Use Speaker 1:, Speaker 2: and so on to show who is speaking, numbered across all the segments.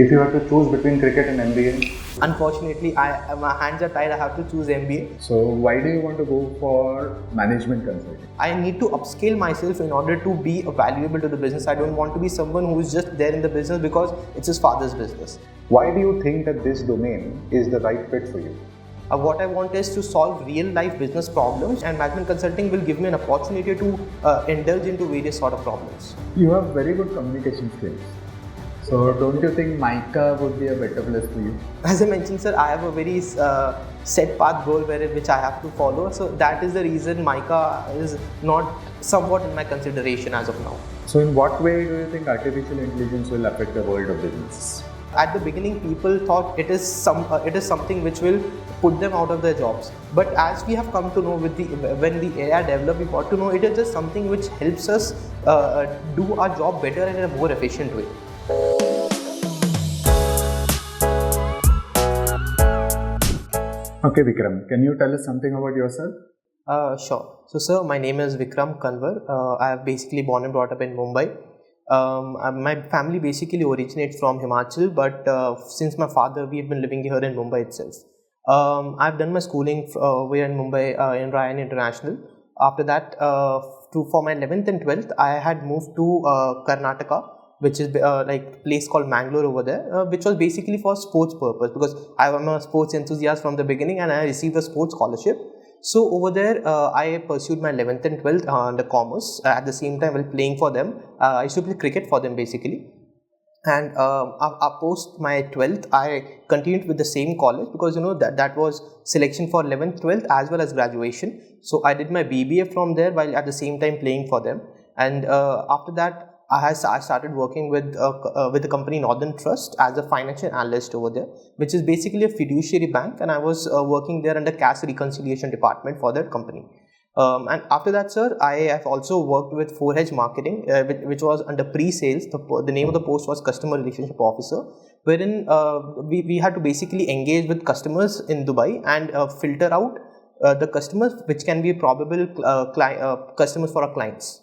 Speaker 1: If you had to choose between cricket and MBA?
Speaker 2: Unfortunately, my hands are tied. I have to choose MBA.
Speaker 1: So why do you want to go for management consulting?
Speaker 2: I need to upscale myself in order to be valuable to the business. I don't want to be someone who is just there in the business because it's his father's business.
Speaker 1: Why do you think that this domain is the right fit for you?
Speaker 2: What I want is to solve real life business problems, and management consulting will give me an opportunity to indulge into various sort of problems.
Speaker 1: You have very good communication skills. So don't you think MICA would be a better place for you?
Speaker 2: As I mentioned, sir, I have a very set path goal which I have to follow. So that is the reason MICA is not somewhat in my consideration as of now.
Speaker 1: So in what way do you think artificial intelligence will affect the world of business?
Speaker 2: At the beginning, people thought it is something which will put them out of their jobs. But as we have come to know when the AI developed, we got to know it is just something which helps us do our job better and in a more efficient way.
Speaker 1: Okay, Vikram, can you tell us something about yourself?
Speaker 2: Sure. So, sir, my name is Vikram Kanwar. I have basically born and brought up in Mumbai. My family basically originates from Himachal, but since my father, we have been living here in Mumbai itself. I've done my schooling here in Mumbai in Ryan International. After that, for my 11th and 12th, I had moved to Karnataka, which is like a place called Mangalore over there, which was basically for sports purpose because I am a sports enthusiast from the beginning and I received a sports scholarship. So over there, I pursued my 11th and 12th under commerce. At the same time, while playing for them, I used to play cricket for them basically. And post my 12th, I continued with the same college because that was selection for 11th, 12th as well as graduation. So I did my BBA from there while at the same time playing for them. And after that, I started working with the company Northern Trust as a financial analyst over there, which is basically a fiduciary bank, and I was working there under cash reconciliation department for that company. And after that, sir, I have also worked with 4H Marketing, which was under pre-sales. The name of the post was Customer Relationship Officer, wherein we had to basically engage with customers in Dubai and filter out the customers which can be probable customers for our clients.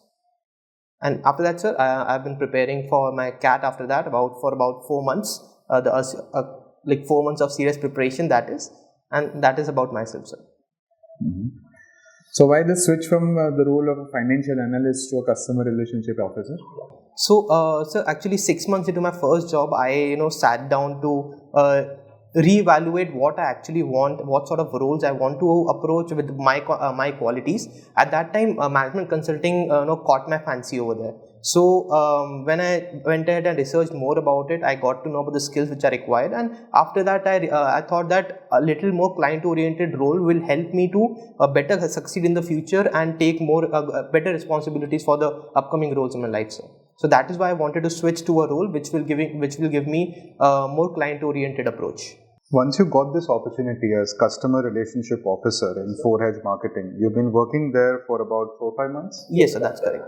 Speaker 2: And after that, sir, I've been preparing for my CAT after that for about 4 months, 4 months of serious preparation that is, and that is about myself, sir.
Speaker 1: Mm-hmm. So why the switch from the role of a financial analyst to a customer relationship officer?
Speaker 2: So, sir, actually 6 months into my first job, I sat down to reevaluate what I actually want, what sort of roles I want to approach with my qualities. At that time, management consulting caught my fancy over there. So when I went ahead and researched more about it, I got to know about the skills which are required, and after that I thought that a little more client-oriented role will help me to better succeed in the future and take more better responsibilities for the upcoming roles in my life, sir. So that is why I wanted to switch to a role which will give me a more client-oriented approach.
Speaker 1: Once you got this opportunity as customer relationship officer in 4H Marketing, you've been working there for about 4-5 months?
Speaker 2: Yes, sir, that's correct.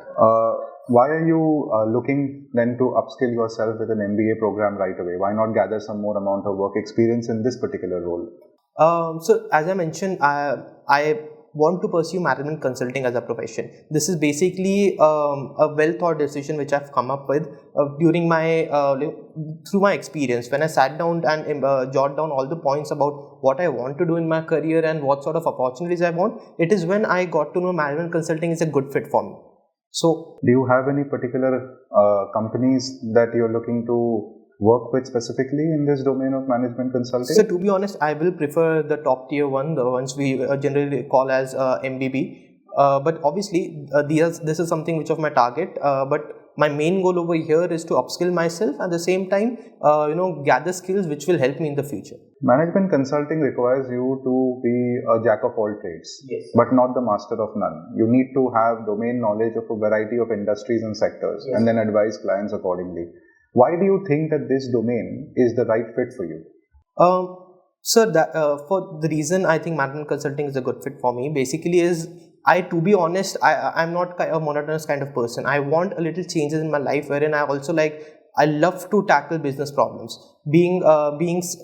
Speaker 1: Why are you looking then to upskill yourself with an MBA program right away? Why not gather some more amount of work experience in this particular role?
Speaker 2: So as I mentioned, I want to pursue management consulting as a profession. This is basically a well thought decision which I've come up with during my through my experience. When I sat down and jot down all the points about what I want to do in my career and what sort of opportunities I want, it is when I got to know management consulting is a good fit for me. So,
Speaker 1: do you have any particular companies that you're looking to work with specifically in this domain of management consulting?
Speaker 2: So to be honest, I will prefer the top tier one, the ones we generally call as MBB. But obviously, this is something which of my target. But my main goal over here is to upskill myself at the same time, gather skills which will help me in the future.
Speaker 1: Management consulting requires you to be a jack of all trades,
Speaker 2: yes,
Speaker 1: but not the master of none. You need to have domain knowledge of a variety of industries and sectors, yes, and then advise clients accordingly. Why do you think that this domain is the right fit for you?
Speaker 2: Sir, for the reason I think management consulting is a good fit for me, basically is, to be honest, I'm not a monotonous kind of person. I want a little changes in my life wherein I also like I love to tackle business problems. Being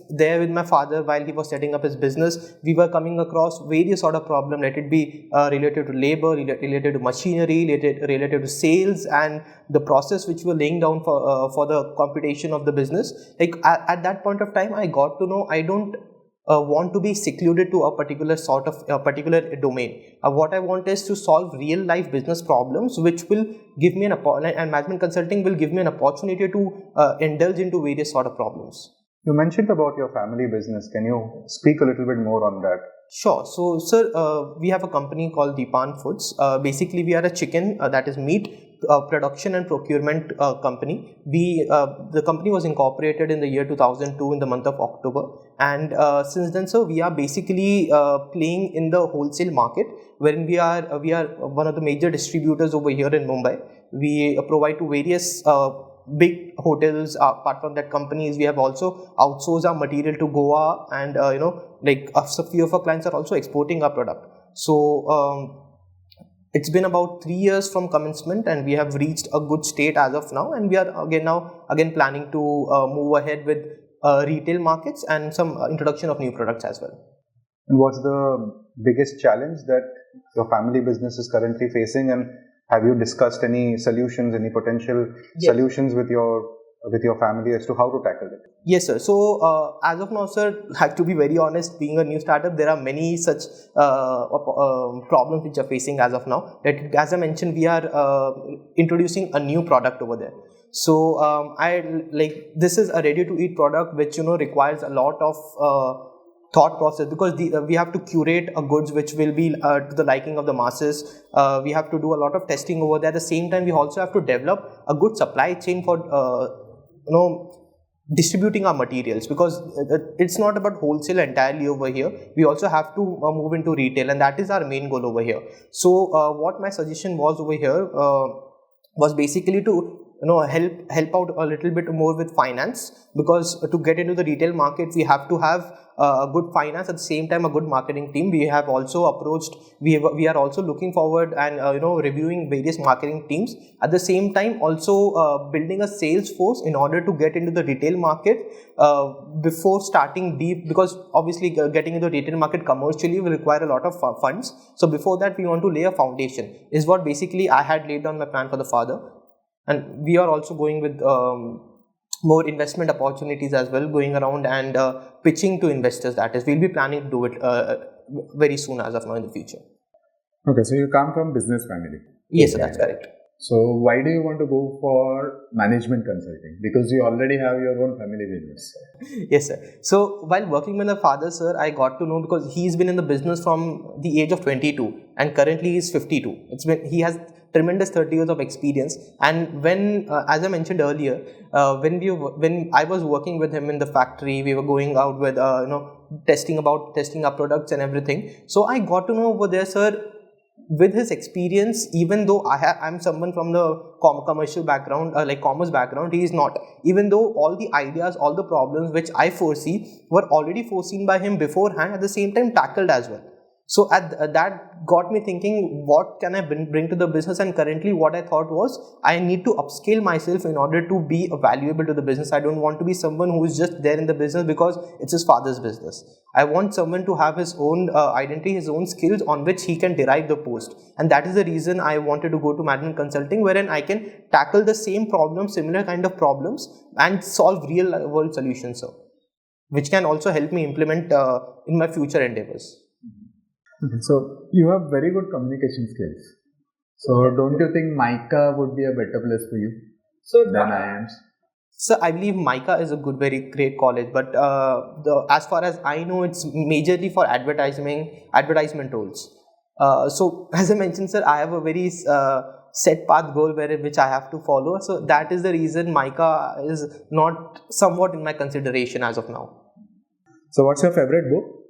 Speaker 2: there with my father while he was setting up his business, we were coming across various sort of problem. Let it be related to labor, related to machinery, related to sales, and the process which we were laying down for the computation of the business. Like at that point of time, I got to know I don't want to be secluded to a particular sort of a particular domain. What I want is to solve real life business problems, which will give me and management consulting will give me an opportunity to indulge into various sort of problems.
Speaker 1: You mentioned about your family business. Can you speak a little bit more on that?
Speaker 2: Sure. So, sir, we have a company called Deepan Foods. Basically, we are a chicken, that is meat production and procurement company. The company was incorporated in the year 2002 in the month of October, and since then, sir, we are basically playing in the wholesale market, wherein we are one of the major distributors over here in Mumbai. We provide to various big hotels. Apart from that, companies, we have also outsourced our material to Goa, and like a few of our clients are also exporting our product. So it's been about 3 years from commencement, and we have reached a good state as of now, and we are again planning to move ahead with retail markets and some introduction of new products as well.
Speaker 1: And what's the biggest challenge that your family business is currently facing, and have you discussed any solutions, any potential solutions with your family as to how to tackle it?
Speaker 2: Yes, sir. So as of now, sir, I have to be very honest, being a new startup, there are many such problems which are facing as of now. As I mentioned, we are introducing a new product over there. So this is a ready-to-eat product which requires a lot of thought process, because we have to curate a goods which will be to the liking of the masses. We have to do a lot of testing over there. At the same time, we also have to develop a good supply chain for distributing our materials, because it's not about wholesale entirely over here. We also have to move into retail, and that is our main goal over here. So what my suggestion was over here was basically to help out a little bit more with finance, because to get into the retail market, we have to have a good finance, at the same time a good marketing team. We have also approached, we are also looking forward and reviewing various marketing teams. At the same time, also building a sales force in order to get into the retail market before starting deep, because obviously getting into the retail market commercially will require a lot of funds. So before that, we want to lay a foundation, is what basically I had laid down my plan for the father. And we are also going with more investment opportunities as well, going around and pitching to investors. That is, we'll be planning to do it very soon as of now in the future.
Speaker 3: Okay, so you come from business family.
Speaker 2: Yes, sir, that's correct.
Speaker 3: So why do you want to go for management consulting? Because you already have your own family business.
Speaker 2: Yes, sir. So while working with my father, sir, I got to know, because he's been in the business from the age of 22 and currently he's 52. He has tremendous 30 years of experience. And when, as I mentioned earlier, when I was working with him in the factory, we were going out with testing our products and everything. So I got to know over there, sir, with his experience, even though I'm someone from the commercial background, like commerce background, he is not. Even though all the ideas, all the problems which I foresee were already foreseen by him beforehand, at the same time tackled as well. So that got me thinking, what can I bring to the business? And currently what I thought was, I need to upscale myself in order to be valuable to the business. I don't want to be someone who is just there in the business because it's his father's business. I want someone to have his own identity, his own skills on which he can derive the post. And that is the reason I wanted to go to management consulting, wherein I can tackle the same problems, similar kind of problems, and solve real world solutions, sir, which can also help me implement in my future endeavors.
Speaker 3: Okay, so you have very good communication skills. So don't you think MICA would be a better place for you than IIMs?
Speaker 2: So I believe MICA is a very great college, but as far as I know, it's majorly for advertisement roles. So as I mentioned, sir, I have a very set path goal which I have to follow. So that is the reason MICA is not somewhat in my consideration as of now.
Speaker 3: So what's your favorite book?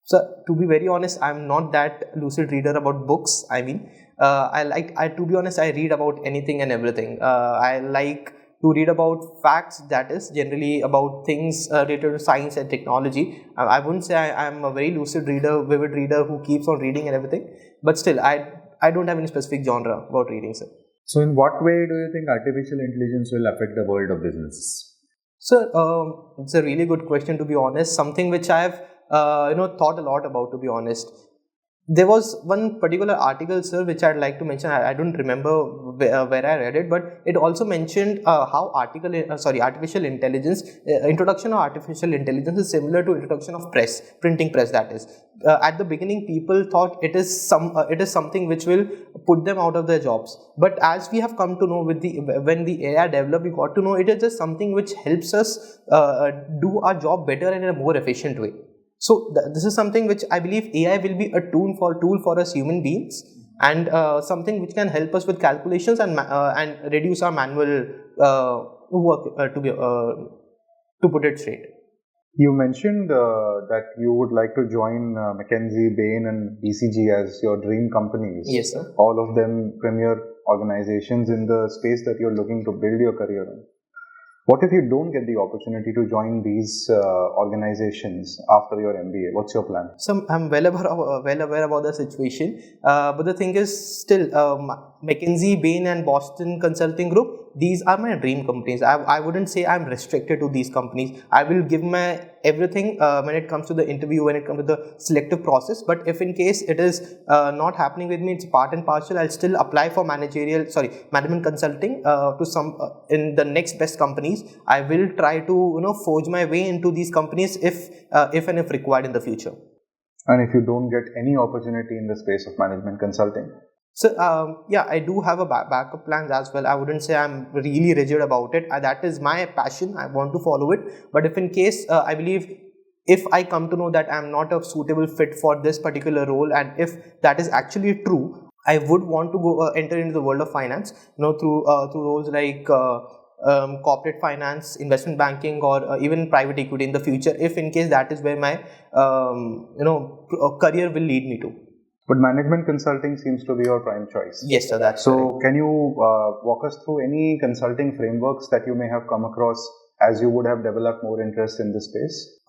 Speaker 2: So to be very honest, I'm not that lucid reader about books. I mean, to be honest, I read about anything and everything. I like to read about facts, that is generally about things related to science and technology. I wouldn't say I'm a very lucid reader, vivid reader who keeps on reading and everything, but still I don't have any specific genre about reading, sir.
Speaker 3: So in what way do you think artificial intelligence will affect the world of business?
Speaker 2: So it's a really good question, to be honest. Something which I've thought a lot about, to be honest. There was one particular article, sir, which I'd like to mention. I don't remember where I read it, but it also mentioned how artificial intelligence, introduction of artificial intelligence is similar to introduction of printing press. That is, at the beginning, people thought it is something which will put them out of their jobs. But as we have come to know when the AI developed, we got to know it is just something which helps us do our job better and in a more efficient way. So this is something which I believe AI will be a tool for us human beings, and something which can help us with calculations and reduce our manual work, to put it straight.
Speaker 1: You mentioned that you would like to join McKinsey, Bain and BCG as your dream companies.
Speaker 2: Yes, sir.
Speaker 1: All of them premier organizations in the space that you're looking to build your career in. What if you don't get the opportunity to join these organizations after your MBA? What's your plan?
Speaker 2: So I'm well aware about the situation, but the thing is still McKinsey, Bain and Boston Consulting Group, these are my dream companies. I wouldn't say I'm restricted to these companies. I will give my everything when it comes to the interview, when it comes to the selective process. But if in case it is not happening with me, it's part and parcel, I'll still apply for management consulting to some in the next best companies. I will try to forge my way into these companies if required in the future.
Speaker 1: And if you don't get any opportunity in the space of management consulting?
Speaker 2: So I do have a backup plans as well. I wouldn't say I'm really rigid about it. That is my passion. I want to follow it. But if in case I believe if I come to know that I'm not a suitable fit for this particular role, and if that is actually true, I would want to go enter into the world of finance. Through roles like corporate finance, investment banking, or even private equity in the future. If in case that is where my career will lead me to.
Speaker 1: But management consulting seems to be your prime choice.
Speaker 2: Yes, sir. That's
Speaker 1: so.
Speaker 2: Correct.
Speaker 1: Can you walk us through any consulting frameworks that you may have come across as you would have developed more interest in this space?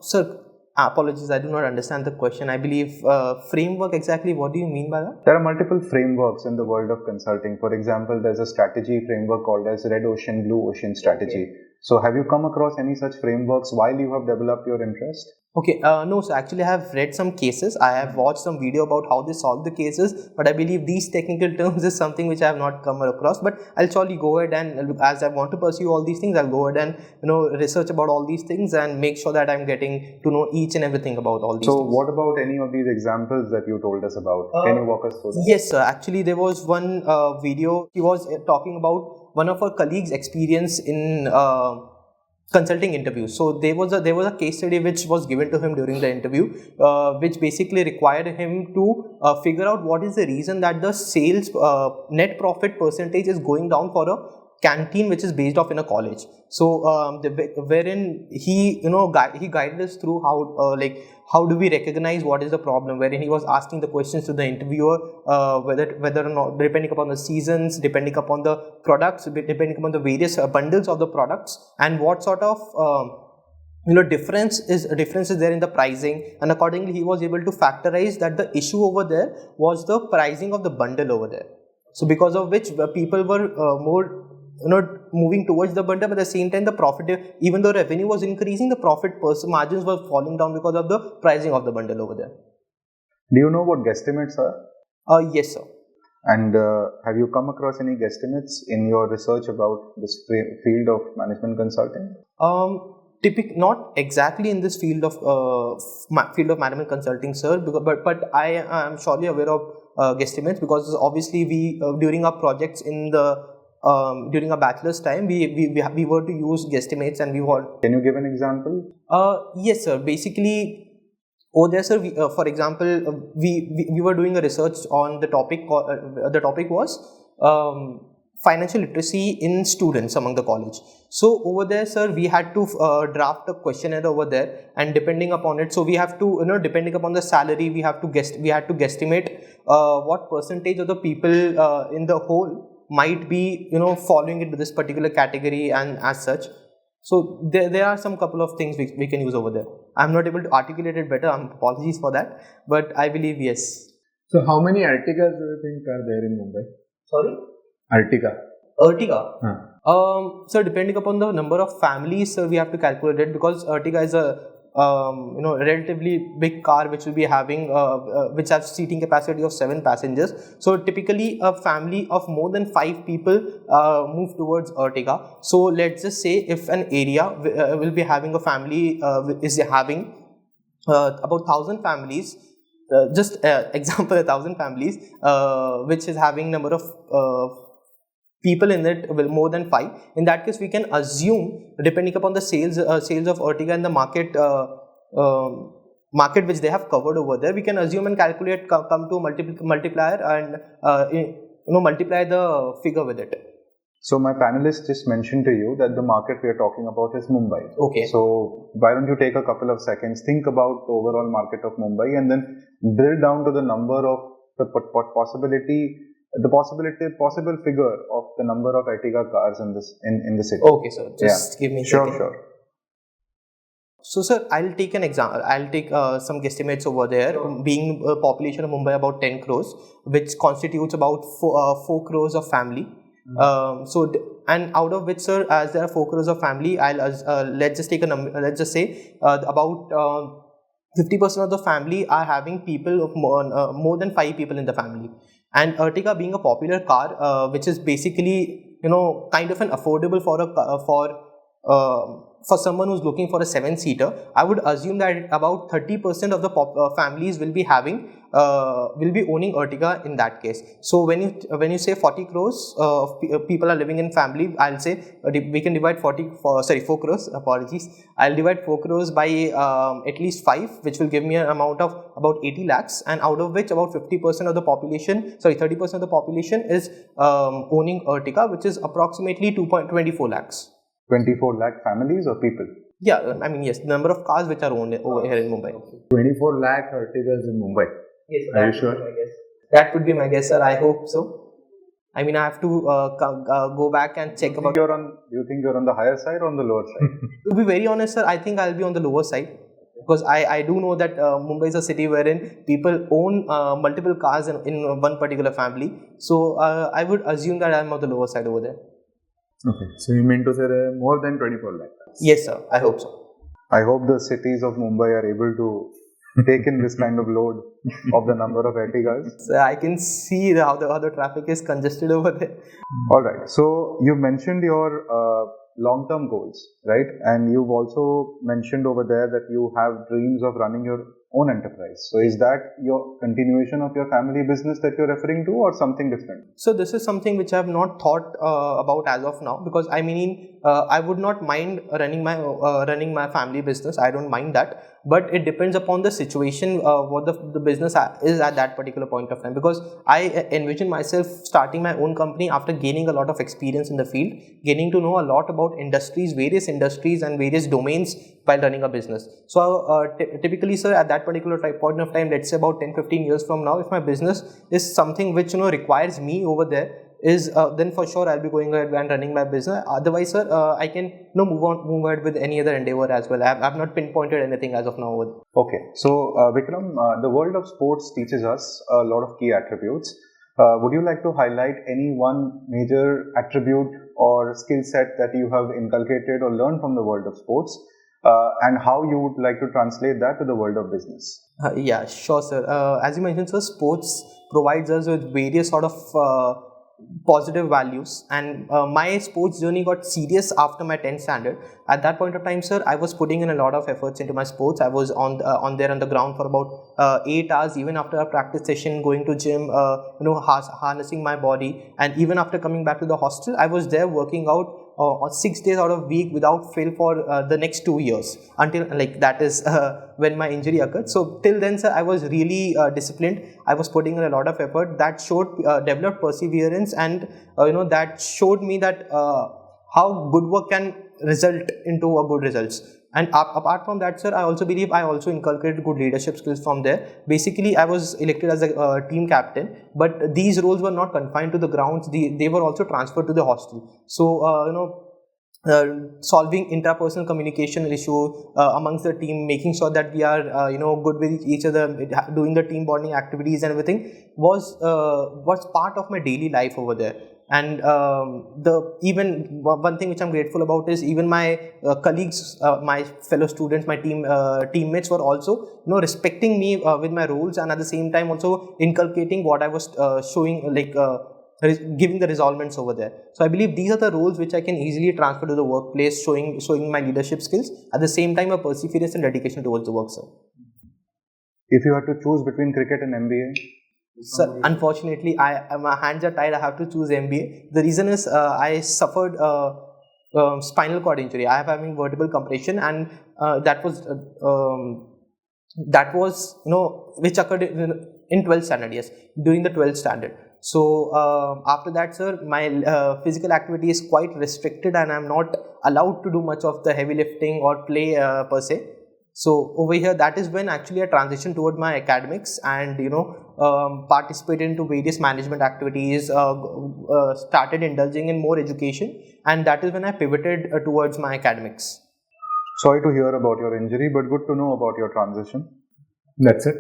Speaker 2: Sir, apologies, I do not understand the question. I believe framework, exactly what do you mean by that?
Speaker 1: There are multiple frameworks in the world of consulting. For example, there's a strategy framework called as Red Ocean, Blue Ocean strategy. Okay. So have you come across any such frameworks while you have developed your interest?
Speaker 2: Okay, no, so actually I have read some cases. I have watched some video about how they solve the cases, but I believe these technical terms is something which I have not come across. But I'll surely go ahead and, as I want to pursue all these things, I'll go ahead and research about all these things and make sure that I'm getting to know each and everything about all these things.
Speaker 1: So what about any of these examples that you told us about? Can you walk us through that?
Speaker 2: Yes, sir. Actually, there was one video. He was talking about one of our colleagues' experience in consulting interviews. So there was a case study which was given to him during the interview, which basically required him to figure out what is the reason that the sales net profit percentage is going down for a canteen which is based off in a college. So wherein he guided us through how do we recognize what is the problem, wherein he was asking the questions to the interviewer, whether or not, depending upon the seasons, depending upon the products, depending upon the various bundles of the products, and what sort of difference is there in the pricing, and accordingly he was able to factorize that the issue over there was the pricing of the bundle over there. So because of which people were more moving towards the bundle, but at the same time the profit, even though revenue was increasing, the profit margins were falling down because of the pricing of the bundle over there.
Speaker 1: Do you know what guesstimates are?
Speaker 2: Yes, sir.
Speaker 1: And have you come across any guesstimates in your research about this field of management consulting?
Speaker 2: Not exactly in this field of management consulting, sir, but I am surely aware of guesstimates, because obviously we during our projects in the during our bachelor's time, we were to use guesstimates, and we were.
Speaker 1: Can you give an example?
Speaker 2: Yes, sir. Basically, over there, sir, for example, we were doing a research on the topic. The topic was financial literacy in students among the college. So over there, sir, we had to draft a questionnaire over there, and depending upon it, so we have to depending upon the salary, we had to guesstimate what percentage of the people in the whole might be following into this particular category, and as such. So there are some couple of things we can use over there. I'm not able to articulate it better. Apologies for that, but I believe yes.
Speaker 3: So how many articles do you think are there in Mumbai?
Speaker 2: Sorry?
Speaker 3: Ertiga.
Speaker 2: Ertiga. So depending upon the number of families, we have to calculate it, because Ertiga is a relatively big car which will be having which has seating capacity of 7 passengers. So typically a family of more than 5 people move towards Ertiga. So let's just say if an area will be having a family is having about 1,000 families, just example 1,000 families which is having number of people in it will more than 5. In that case, we can assume, depending upon the sales of Ertiga and the market which they have covered over there, we can assume and calculate, come to multiplier and multiply the figure with it.
Speaker 1: So my panelists just mentioned to you that the market we are talking about is Mumbai.
Speaker 2: Okay.
Speaker 1: So why don't you take a couple of seconds, think about the overall market of Mumbai, and then drill down to the number of the possible figure of the number of Ertiga cars in the city.
Speaker 2: Okay, sir. Just give me a second.
Speaker 1: Sure.
Speaker 2: So, sir, I'll take an example. I'll take some guesstimates over there. Being a population of Mumbai about 10 crores, which constitutes about 4 crores of family. And out of which, sir, as there are 4 crores of family, let's just take a number. Let's just say about 50% of the family are having people of more than 5 people in the family. And Ertiga being a popular car, which is basically kind of an affordable for someone who's looking for a 7-seater, I would assume that about 30% of the families will be owning Ertiga in that case. So when you say 40 crores of people are living in family, I'll say we can divide 4 crores. Apologies. I'll divide 4 crores by at least 5, which will give me an amount of about 80 lakhs, and out of which about 30% of the population is owning Ertiga, which is approximately 2.24 lakhs.
Speaker 1: 24 lakh families or people?
Speaker 2: Yeah, I mean, yes, the number of cars which are owned over here in Mumbai.
Speaker 3: 24 lakh Ertigas in Mumbai.
Speaker 2: Yes,
Speaker 3: are you sure?
Speaker 2: That would be my guess, sir. I hope so. I mean, I have to go back and check about.
Speaker 1: Do you think you're on the higher side or on the lower side?
Speaker 2: To be very honest, sir, I think I'll be on the lower side, because I do know that Mumbai is a city wherein people own multiple cars in one particular family. So I would assume that I'm on the lower side over there.
Speaker 3: Okay, so you mean to say there are more than 24 lakh?
Speaker 2: Yes, sir. I hope so.
Speaker 1: I hope the cities of Mumbai are able to take in this kind of load of the number of Ertigas.
Speaker 2: So I can see how the traffic is congested over there.
Speaker 1: All right. So you mentioned your long-term goals, right? And you've also mentioned over there that you have dreams of running your own enterprise. So is that your continuation of your family business that you're referring to, or something different?
Speaker 2: So this is something which I have not thought about as of now, because I mean I would not mind running my family business. I don't mind that, but it depends upon the situation, what the business is at that particular point of time, because I envision myself starting my own company after gaining a lot of experience in the field, getting to know a lot about various industries and various domains while running a business. So typically, sir, at that particular point of time, let's say about 10-15 years from now, if my business is something which requires me over there, then for sure I'll be going ahead and running my business. Otherwise, sir, I can move ahead with any other endeavor as well. I've not pinpointed anything as of now.
Speaker 1: Okay, so Vikram, the world of sports teaches us a lot of key attributes. Would you like to highlight any one major attribute or skill set that you have inculcated or learned from the world of sports, and how you would like to translate that to the world of business?
Speaker 2: Yeah, sure, sir. As you mentioned, sir, sports provides us with various sort of positive values, and my sports journey got serious after my 10th standard. At that point of time, sir, I was putting in a lot of efforts into my sports. I was on the ground for about 8 hours, even after a practice session, going to gym, harnessing my body, and even after coming back to the hostel, I was there working out 6 days out of week without fail for the next 2 years, until that is when my injury occurred. So till then, sir, I was really disciplined. I was putting in a lot of effort. That showed developed perseverance, and that showed me that how good work can result into a good results. And apart from that, sir, I also believe I also inculcated good leadership skills from there. Basically, I was elected as a team captain, but these roles were not confined to the grounds. They were also transferred to the hostel. So, solving interpersonal communication issue amongst the team, making sure that we are good with each other, doing the team bonding activities and everything was part of my daily life over there. And even one thing which I'm grateful about is even my colleagues, my fellow students, my teammates were also respecting me with my roles, and at the same time also inculcating what I was showing, giving the resolvements over there. So I believe these are the roles which I can easily transfer to the workplace, showing my leadership skills, at the same time a perseverance and dedication towards the work, sir.
Speaker 1: If you had to choose between cricket and MBA?
Speaker 2: So unfortunately, my hands are tied. I have to choose MBA. The reason is I suffered spinal cord injury. I am having vertebral compression, and that was which occurred in 12th standard. Yes, during the 12th standard. So after that, sir, my physical activity is quite restricted, and I'm not allowed to do much of the heavy lifting or play per se. So over here, that is when actually I transitioned toward my academics and participated into various management activities, started indulging in more education, and that is when I pivoted towards my academics.
Speaker 1: Sorry to hear about your injury, but good to know about your transition.
Speaker 3: That's it.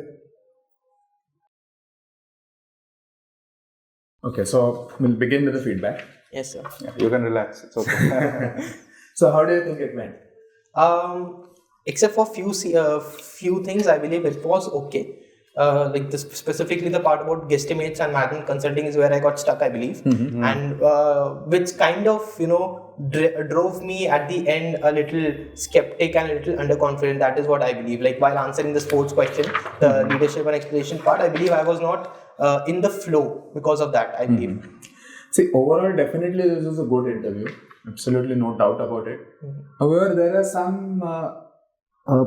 Speaker 3: Okay, so we'll begin with the feedback.
Speaker 2: Yes, sir.
Speaker 1: Yeah, you can relax. It's okay.
Speaker 3: So how do you think it went?
Speaker 2: Except for few things, I believe it was okay. Specifically the part about guesstimates and management consulting is where I got stuck, I believe, and which kind of drove me at the end a little skeptic and a little underconfident. That is what I believe. Like while answering the sports question, the leadership and explanation part, I believe I was not in the flow because of that, I believe.
Speaker 3: See, overall, definitely this is a good interview. Absolutely no doubt about it. However, there are some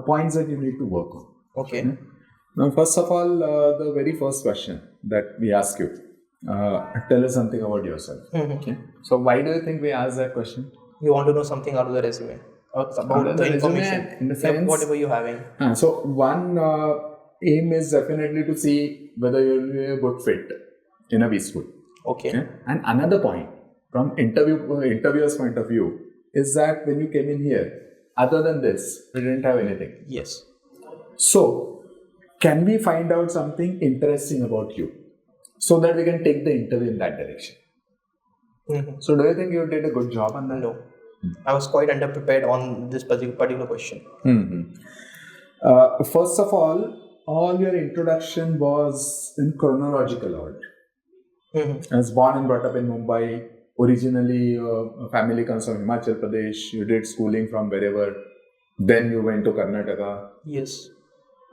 Speaker 3: points that you need to work on.
Speaker 2: Okay.
Speaker 3: Now, first of all, the very first question that we ask you, tell us something about yourself. Okay. So, why do you think we ask that question?
Speaker 2: You want to know something out of the resume, about the information,
Speaker 3: in the sense,
Speaker 2: whatever you're having.
Speaker 3: So, one aim is definitely to see whether you'll be a good fit in a B school.
Speaker 2: Okay.
Speaker 3: And another point from interviewer's point of view is that when you came in here, other than this, we didn't have anything.
Speaker 2: Yes.
Speaker 3: So, can we find out something interesting about you so that we can take the interview in that direction? So, do you think you did a good job on that?
Speaker 2: No. I was quite underprepared on this particular question.
Speaker 3: First of all your introduction was in chronological order. I was born and brought up in Mumbai. Originally, family comes from Himachal Pradesh. You did schooling from wherever. Then you went to Karnataka.
Speaker 2: Yes.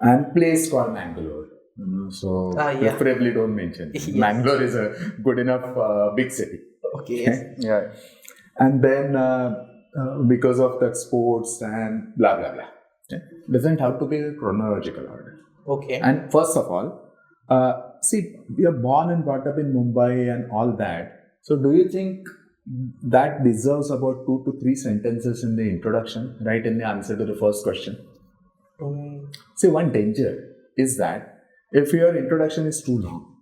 Speaker 3: And place called Mangalore. So preferably don't mention. Yes. Mangalore is a good enough big city.
Speaker 2: Okay. Yes.
Speaker 3: Yeah. And then because of that sports and blah blah blah. Doesn't have to be a chronological order.
Speaker 2: Okay.
Speaker 3: And first of all, see, we are born and brought up in Mumbai and all that. So, do you think that deserves about 2 to 3 sentences in the introduction, right in the answer to the first question? See, one danger is that if your introduction is too long,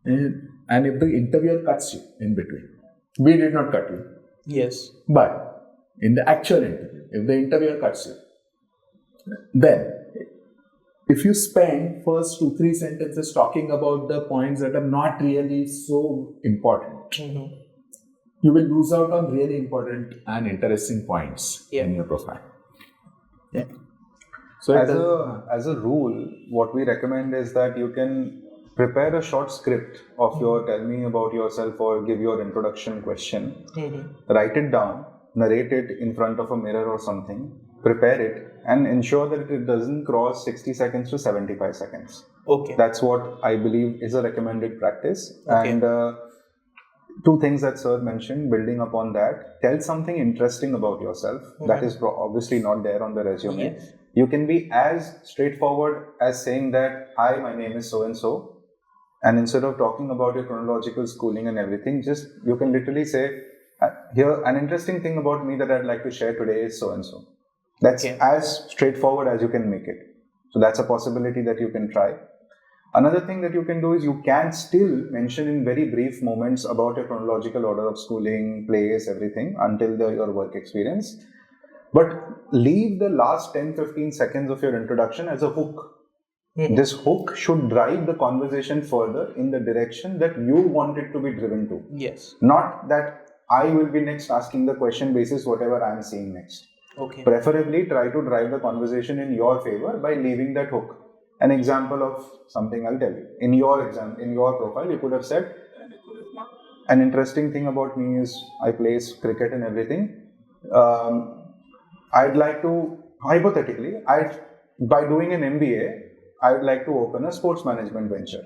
Speaker 3: and if the interviewer cuts you in between, we did not cut you.
Speaker 2: Yes.
Speaker 3: But in the actual interview, if the interviewer cuts you, then if you spend first 2-3 sentences talking about the points that are not really so important, you will lose out on really important and interesting points in your profile. Yeah.
Speaker 1: So as a rule, what we recommend is that you can prepare a short script of your tell me about yourself or give your introduction question, write it down, narrate it in front of a mirror or something, prepare it, and ensure that it doesn't cross 60 seconds to 75 seconds.
Speaker 2: Okay.
Speaker 1: That's what I believe is a recommended practice.
Speaker 2: Okay.
Speaker 1: And 2 things that Sir mentioned, building upon that, tell something interesting about yourself. That is obviously not there on the resume.
Speaker 2: Yes.
Speaker 1: You can be as straightforward as saying that, hi, my name is so-and-so. And instead of talking about your chronological schooling and everything, just you can literally say, here, an interesting thing about me that I'd like to share today is so-and-so. That's as straightforward as you can make it. So that's a possibility that you can try. Another thing that you can do is you can still mention in very brief moments about your chronological order of schooling, place, everything until your work experience. But leave the last 10-15 seconds of your introduction as a hook. This hook should drive the conversation further in the direction that you want it to be driven to.
Speaker 2: Yes.
Speaker 1: Not that I will be next asking the question basis whatever I am seeing next.
Speaker 2: Okay.
Speaker 1: Preferably try to drive the conversation in your favor by leaving that hook. An example of something I'll tell you. In your profile, you could have said, an interesting thing about me is I play cricket and everything. I'd like to, hypothetically, by doing an MBA, I would like to open a sports management venture.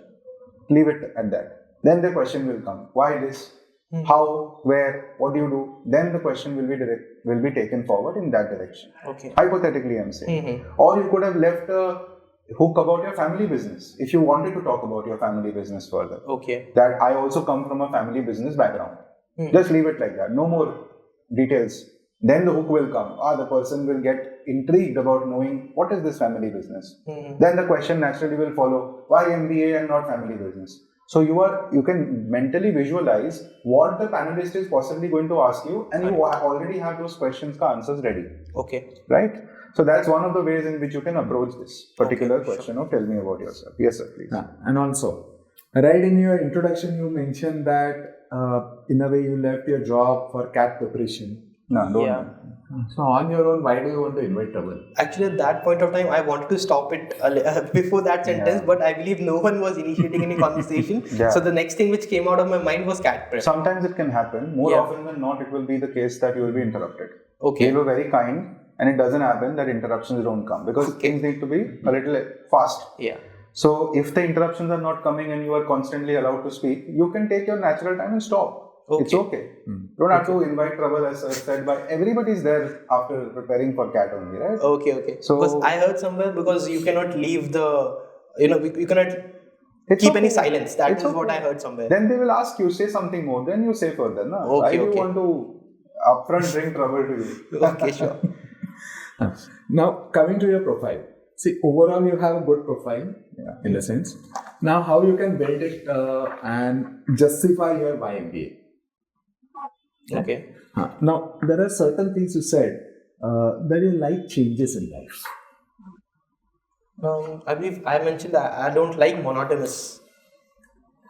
Speaker 1: Leave it at that. Then the question will come. Why this? How? Where? What do you do? Then the question will be taken forward in that direction.
Speaker 2: Okay.
Speaker 1: Hypothetically, I'm saying. Or you could have left a hook about your family business if you wanted to talk about your family business further.
Speaker 2: Okay.
Speaker 1: That I also come from a family business background. Just leave it like that. No more details. Then the hook will come. The person will get intrigued about knowing what is this family business. Then the question naturally will follow, why MBA and not family business? So you can mentally visualize what the panelist is possibly going to ask you, and you already have those questions answers ready.
Speaker 2: Okay.
Speaker 1: Right? So that's one of the ways in which you can approach this particular question of tell me about yourself. Yes, sir, please.
Speaker 3: And also, right in your introduction, you mentioned that in a way you left your job for CAT preparation.
Speaker 1: No, don't.
Speaker 2: Yeah.
Speaker 3: So on your own, why do you want to invite trouble?
Speaker 2: Actually, at that point of time, I wanted to stop it before that sentence, but I believe no one was initiating any conversation. So the next thing which came out of my mind was cat prep.
Speaker 1: Sometimes it can happen. More often than not, it will be the case that you will be interrupted.
Speaker 2: Okay.
Speaker 1: You were very kind, and it doesn't happen that interruptions don't come because things need to be a little fast.
Speaker 2: Yeah.
Speaker 1: So if the interruptions are not coming and you are constantly allowed to speak, you can take your natural time and stop.
Speaker 2: Okay.
Speaker 1: It's okay. Don't have to invite trouble, as I said, but everybody's there after preparing for CAT only, right?
Speaker 2: Okay. So because I heard somewhere because you cannot leave you cannot keep any silence. That is what I heard somewhere.
Speaker 1: Then they will ask you, say something more. Then you say further. Na? Why do you want to upfront bring trouble to you?
Speaker 2: Okay, sure.
Speaker 3: Now, coming to your profile. See, overall you have a good profile in a sense. Now, how you can build it and justify your MBA?
Speaker 2: Okay.
Speaker 3: Now, there are certain things you said that you like changes in life.
Speaker 2: I believe I mentioned that I don't like monotonous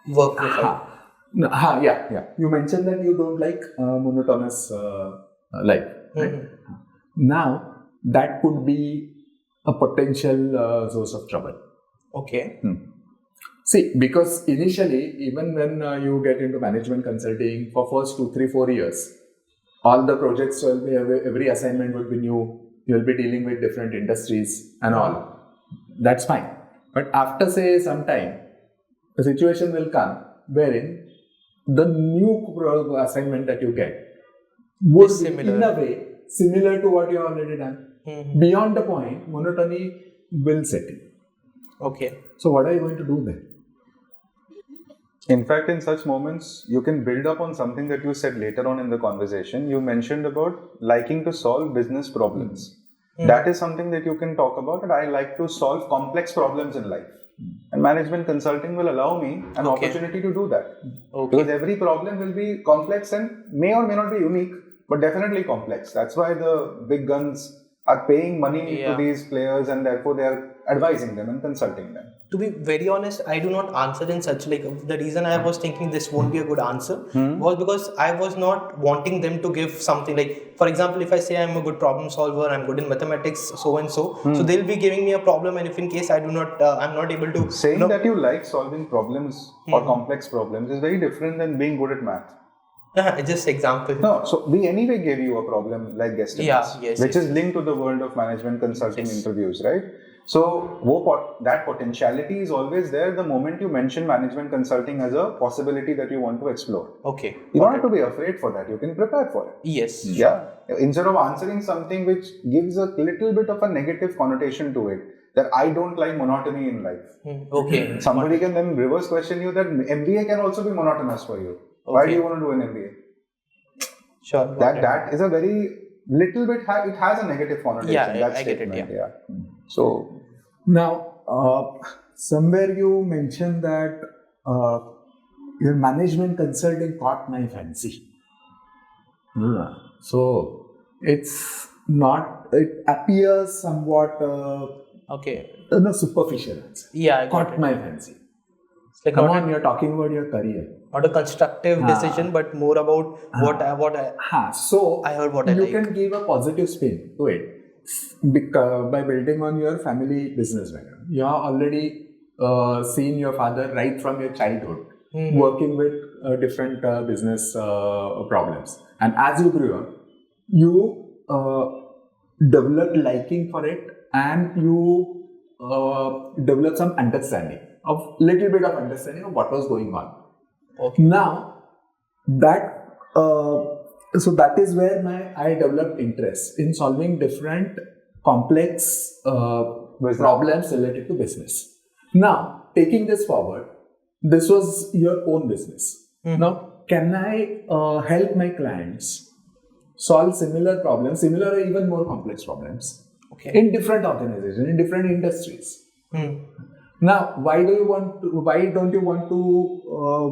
Speaker 2: work profile.
Speaker 3: Yeah. You mentioned that you don't like monotonous life. Right? Now, that could be a potential source of trouble.
Speaker 2: Okay.
Speaker 3: See, because initially, even when you get into management consulting for first 2, 3, 4 years, all the projects will be, every assignment will be new. You will be dealing with different industries and all. That's fine. But after, say, some time, a situation will come wherein the new assignment that you get would be in a way similar to what you have already done. Beyond the point, monotony will set in.
Speaker 2: Okay.
Speaker 3: So what are you going to do then?
Speaker 1: In fact, in such moments, you can build up on something that you said later on in the conversation. You mentioned about liking to solve business problems. That is something that you can talk about, and I like to solve complex problems in life. And management consulting will allow me an opportunity to do that. Because every problem will be complex and may or may not be unique, but definitely complex. That's why the big guns are paying money to these players, and therefore they are advising them and consulting them.
Speaker 2: To be very honest, I do not answer in such the reason I was thinking this won't be a good answer was because I was not wanting them to give something like, for example, if I say I'm a good problem solver, I'm good in mathematics, so and so, so they'll be giving me a problem, and if in case I do not, I'm not able to
Speaker 1: saying that you like solving problems or complex problems is very different than being good at math.
Speaker 2: Just example.
Speaker 1: No, so we anyway gave you a problem like Guesstimate, which is linked to the world of management consulting interviews, right? So that potentiality is always there the moment you mention management consulting as a possibility that you want to explore.
Speaker 2: Okay.
Speaker 1: You don't have to be afraid for that. You can prepare for it.
Speaker 2: Yes.
Speaker 1: Yeah. Instead of answering something which gives a little bit of a negative connotation to it, that I don't like monotony in life.
Speaker 2: Okay.
Speaker 1: Somebody can then reverse question you that MBA can also be monotonous for you. Why do you want to do an MBA?
Speaker 2: Sure.
Speaker 1: That is a very little bit, it has a negative connotation.
Speaker 2: Yeah,
Speaker 1: that
Speaker 2: I
Speaker 1: statement.
Speaker 2: get it. Yeah.
Speaker 1: So
Speaker 3: now, somewhere you mentioned that your management consulting caught my fancy. So it's not. It appears somewhat
Speaker 2: Okay.
Speaker 3: No, superficial answer.
Speaker 2: Yeah, I got
Speaker 3: Caught
Speaker 2: it.
Speaker 3: my fancy.
Speaker 2: It's like
Speaker 3: Come
Speaker 2: not
Speaker 3: on, you're talking about your career.
Speaker 2: not a constructive decision, but more about what I
Speaker 3: So
Speaker 2: I heard what I
Speaker 3: you
Speaker 2: like.
Speaker 3: can give a positive spin to it by building on your family business background. You have already seen your father right from your childhood working with different business problems, and as you grew up, you developed liking for it, and you developed some understanding of little bit of understanding of what was going on.
Speaker 2: Okay.
Speaker 3: Now that so that is where I developed interest in solving different complex problems related to business. Now, taking this forward, this was your own business. Now, can I help my clients solve similar problems, similar or even more complex problems in different organizations, in different industries? Now, why don't you want to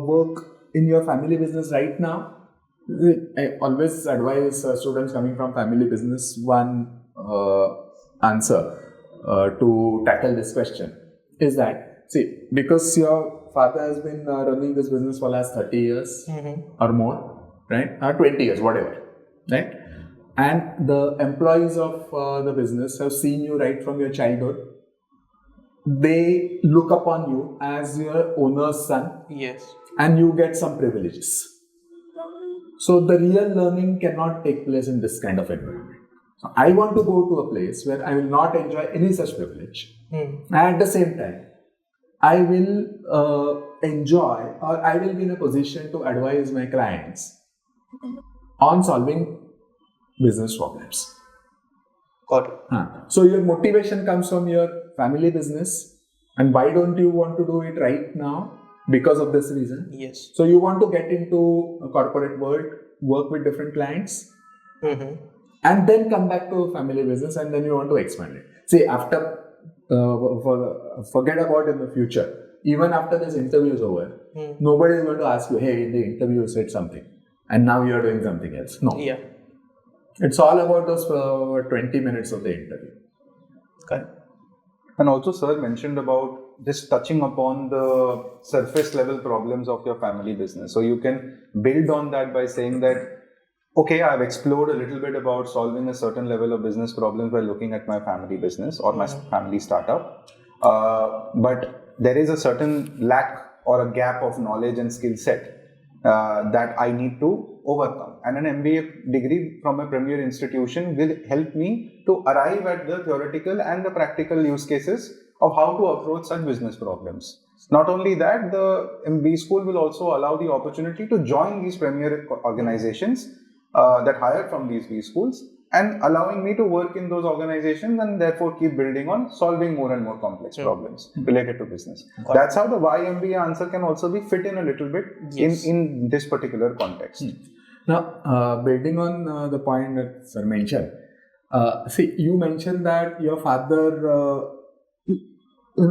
Speaker 3: work in your family business right now? I always advise students coming from family business one answer to tackle this question is that, see, because your father has been running this business for last 30 years or more, right? Or 20 years, whatever, right? And the employees of the business have seen you right from your childhood. They look upon you as your owner's son.
Speaker 2: Yes.
Speaker 3: And you get some privileges. So the real learning cannot take place in this kind of environment. So I want to go to a place where I will not enjoy any such privilege. And at the same time, I will enjoy, or I will be in a position to advise my clients on solving business problems.
Speaker 2: Got it.
Speaker 3: So your motivation comes from your family business, and why don't you want to do it right now? Because of this reason.
Speaker 2: Yes.
Speaker 3: So you want to get into a corporate world, work with different clients, and then come back to family business, and then you want to expand it. See, after forget about in the future. Even after this interview is over, nobody is going to ask you, "Hey, in the interview you said something, and now you are doing something else." No.
Speaker 2: Yeah.
Speaker 3: It's all about those 20 minutes of the interview.
Speaker 2: Okay.
Speaker 1: And also, sir mentioned about just touching upon the surface level problems of your family business. So you can build on that by saying that, okay, I've explored a little bit about solving a certain level of business problems by looking at my family business or my family startup. But there is a certain lack or a gap of knowledge and skill set that I need to overcome. And an MBA degree from a premier institution will help me to arrive at the theoretical and the practical use cases of how to approach such business problems. Not only that, the MBA school will also allow the opportunity to join these premier organizations that hire from these B schools, and allowing me to work in those organizations and therefore keep building on solving more and more complex problems related to business. That's how the why MBA answer can also be fit in a little bit in this particular context.
Speaker 3: Now, building on the point that sir mentioned, see, you mentioned that your father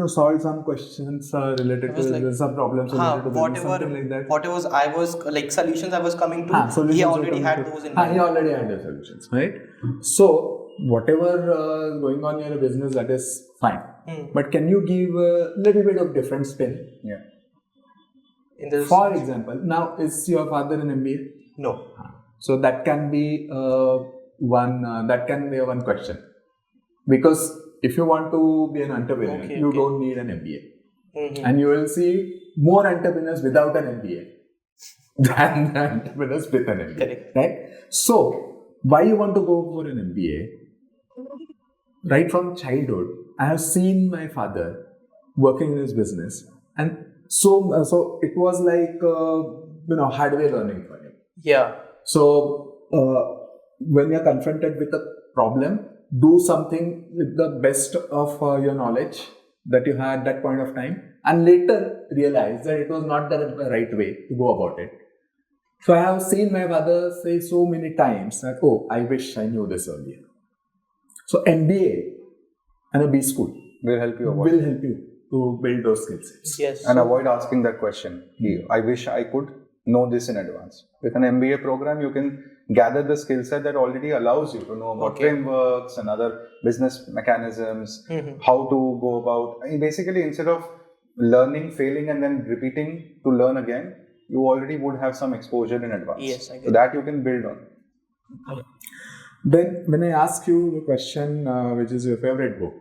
Speaker 3: solved some questions related to some problems related to business, something like that.
Speaker 2: Whatever I was like solutions I was coming to, he already had those in mind.
Speaker 3: He already had the solutions, right? So whatever is going on in your business, that is fine. But can you give a little bit of different spin?
Speaker 2: Yeah.
Speaker 3: For example, now is your father an MBA?
Speaker 2: No.
Speaker 3: So that can be one question, because if you want to be an entrepreneur, you don't need an MBA. And you will see more entrepreneurs without an MBA than entrepreneurs with an MBA.
Speaker 2: Correct.
Speaker 3: Right? So, why you want to go for an MBA? Right from childhood, I have seen my father working in his business, and so it was like hardware learning for him.
Speaker 2: Yeah.
Speaker 3: So when you're confronted with a problem, do something with the best of your knowledge that you had at that point of time, and later realize that it was not the right way to go about it. So I have seen my father say so many times that, "Oh, I wish I knew this earlier." So MBA and a B school
Speaker 1: will help you
Speaker 3: to build those skill sets.
Speaker 2: Yes.
Speaker 1: And avoid asking that question. I wish I could. know this in advance. With an MBA program, you can gather the skill set that already allows you to know about frameworks and other business mechanisms, how to go about. I mean, basically, instead of learning, failing, and then repeating to learn again, you already would have some exposure in advance.
Speaker 2: Yes, I get
Speaker 1: so that you can build on.
Speaker 2: Okay.
Speaker 3: Then, when I ask you the question, which is your favorite book,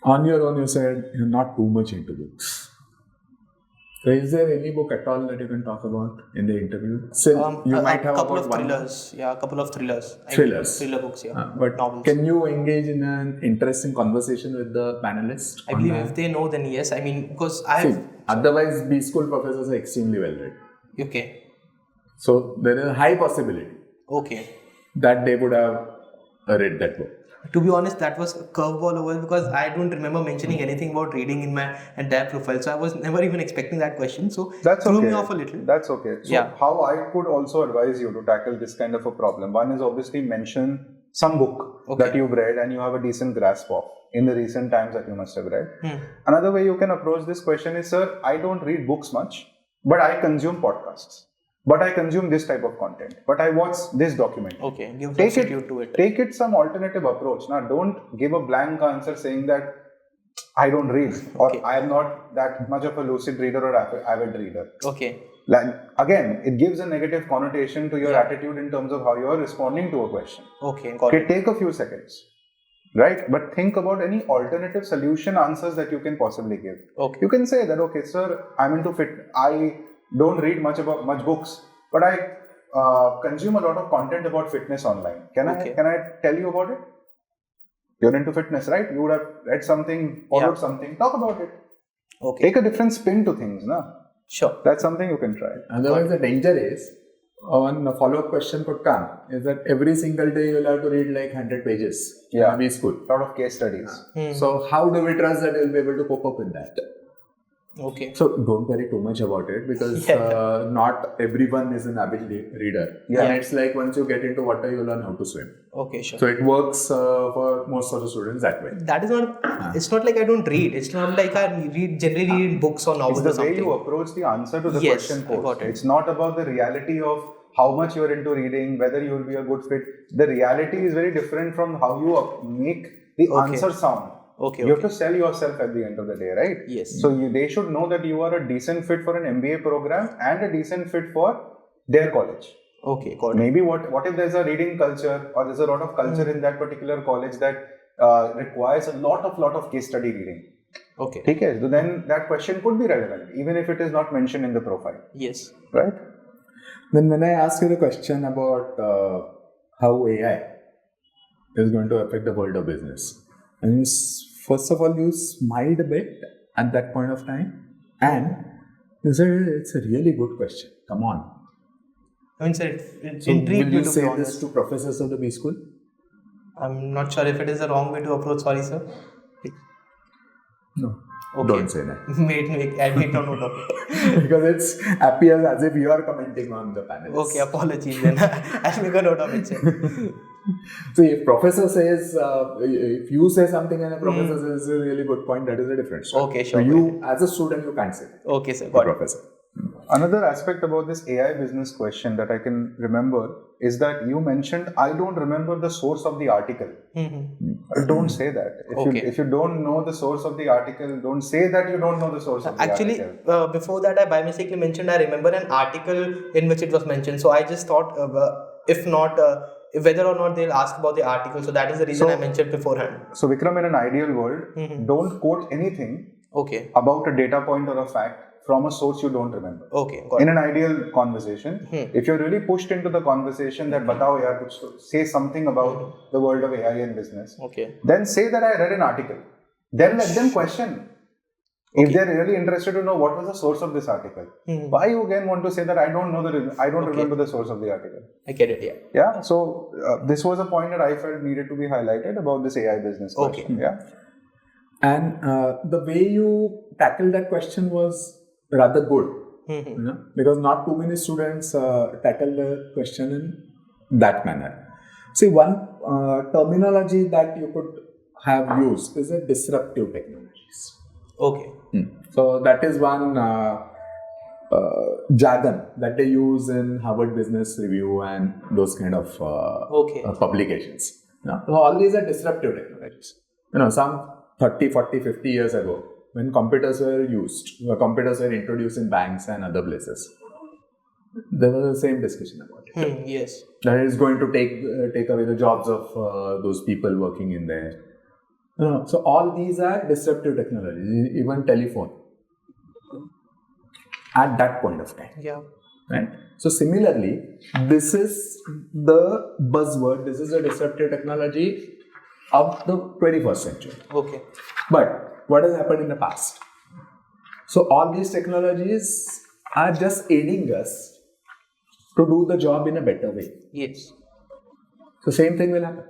Speaker 3: on your own, you said you're not too much into books. So, is there any book at all that you can talk about in the interview? So, you might have
Speaker 2: a couple
Speaker 3: about
Speaker 2: of thrillers. Yeah, a couple of thrillers.
Speaker 3: Thrillers.
Speaker 2: Thriller books, yeah.
Speaker 3: But
Speaker 2: novels.
Speaker 3: Can you engage in an interesting conversation with the panelists?
Speaker 2: I believe if they know, then yes. I mean, because I
Speaker 3: otherwise, B school professors are extremely well read.
Speaker 2: Okay.
Speaker 3: So, there is a high possibility.
Speaker 2: Okay.
Speaker 3: That they would have read that book.
Speaker 2: To be honest, that was a curveball over because I don't remember mentioning anything about reading in my entire profile. So I was never even expecting that question. So
Speaker 1: that's
Speaker 2: threw
Speaker 1: okay.
Speaker 2: me off a little.
Speaker 1: That's okay. So how I could also advise you to tackle this kind of a problem. One is obviously mention some book that you've read and you have a decent grasp of in the recent times that you must have read. Another way you can approach this question is, sir, I don't read books much, but I consume podcasts. But I consume this type of content. But I watch this document.
Speaker 2: Okay, give substitute to it.
Speaker 1: Take it some alternative approach. Now, don't give a blank answer saying that I don't read or I am not that much of a lucid reader or avid reader.
Speaker 2: Okay.
Speaker 1: Again, it gives a negative connotation to your attitude in terms of how you are responding to a question.
Speaker 2: Okay, got it.
Speaker 1: Take a few seconds. Right? But think about any alternative solution answers that you can possibly give.
Speaker 2: Okay.
Speaker 1: You can say that, okay, sir, I'm into I don't read much books, but I consume a lot of content about fitness online. Can I tell you about it? You're into fitness, right? You would have read something, followed something, talk about it.
Speaker 2: Okay.
Speaker 1: Take a different spin to things, na?
Speaker 2: Sure.
Speaker 1: That's something you can try.
Speaker 3: Otherwise, the danger is, one follow-up question could come, is that every single day you'll have to read like 100 pages.
Speaker 1: Yeah.
Speaker 3: In B school.
Speaker 1: A lot of case studies.
Speaker 3: So how do we trust that you'll be able to cope up with that?
Speaker 2: Okay.
Speaker 3: So don't worry too much about it because not everyone is an avid reader.
Speaker 1: Yeah.
Speaker 3: And it's like once you get into water, you learn how to swim.
Speaker 2: Okay, sure.
Speaker 3: So it works for most of the students that way.
Speaker 2: That is not. It's not like I don't read. It's not like I generally read books or novels.
Speaker 1: It's the way you approach the answer to the question posed.
Speaker 2: I got it.
Speaker 1: It's not about the reality of how much you're into reading, whether you will be a good fit. The reality is very different from how you make the answer sound.
Speaker 2: Okay.
Speaker 1: You have to sell yourself at the end of the day, right?
Speaker 2: Yes.
Speaker 1: So they should know that you are a decent fit for an MBA program and a decent fit for their college.
Speaker 2: Okay, got it.
Speaker 1: Maybe what if there's a reading culture or there's a lot of culture in that particular college that requires a lot of case study reading.
Speaker 2: Okay.
Speaker 1: Okay. So then that question could be relevant even if it is not mentioned in the profile.
Speaker 2: Yes.
Speaker 1: Right?
Speaker 3: Then when I ask you the question about how AI is going to affect the world of business, and first of all, you smiled a bit at that point of time, and you said it's a really good question. Come on.
Speaker 2: I mean, sir, it
Speaker 3: So
Speaker 2: intrigued
Speaker 3: will
Speaker 2: me
Speaker 3: you
Speaker 2: to
Speaker 3: say
Speaker 2: be
Speaker 3: this
Speaker 2: honest.
Speaker 3: to professors of the B school?
Speaker 2: I'm not sure if it is the wrong way to approach. Sorry, sir.
Speaker 3: No.
Speaker 2: Okay.
Speaker 3: Don't say that.
Speaker 2: I made no note of it.
Speaker 3: Because it appears as if you are commenting on the panelists.
Speaker 2: Okay, apologies then. I'll make a note of it, sir.
Speaker 3: See, if professor says, if you say something and a professor says a really good point, that is a different story.
Speaker 2: Okay, sure.
Speaker 3: So you, as a student, you can't say that.
Speaker 2: Okay, sir.
Speaker 3: The
Speaker 2: Got it.
Speaker 3: professor.
Speaker 1: Another aspect about this AI business question that I can remember is that you mentioned, I don't remember the source of the article. Don't say that. If you don't know the source of the article, don't say that you don't know the source of the article.
Speaker 2: Actually, before that, I by mistakenly mentioned, I remember an article in which it was mentioned. So I just thought, if not, whether or not they'll ask about the article. So that is the reason I mentioned beforehand.
Speaker 1: So Vikram, in an ideal world, don't quote anything about a data point or a fact from a source you don't remember.
Speaker 2: Okay,
Speaker 1: in an ideal conversation, if you're really pushed into the conversation that batao yaar, say something about the world of AI and business, then say that I read an article. Then let them question. If they're really interested to know what was the source of this article, why you again want to say that I don't remember the source of the article?
Speaker 2: I get it,
Speaker 1: Yeah. So this was a point that I felt needed to be highlighted about this AI business question. Yeah.
Speaker 3: And the way you tackled that question was rather good, you know, because not too many students tackle the question in that manner. See, one terminology that you could have used is a disruptive technologies.
Speaker 2: Okay.
Speaker 3: So that is one jargon that they use in Harvard Business Review and those kind of publications. So all these are disruptive technologies. Some 30, 40, 50 years ago, when computers were introduced in banks and other places, there was the same discussion about it.
Speaker 2: Yes.
Speaker 3: That is going to take away the jobs of those people working in there. So all these are disruptive technologies, even telephone. At that point of time.
Speaker 2: Yeah.
Speaker 3: Right? So similarly, this is the buzzword, this is a disruptive technology of the 21st century.
Speaker 2: Okay.
Speaker 3: But what has happened in the past? So all these technologies are just aiding us to do the job in a better way.
Speaker 2: Yes.
Speaker 3: So same thing will happen.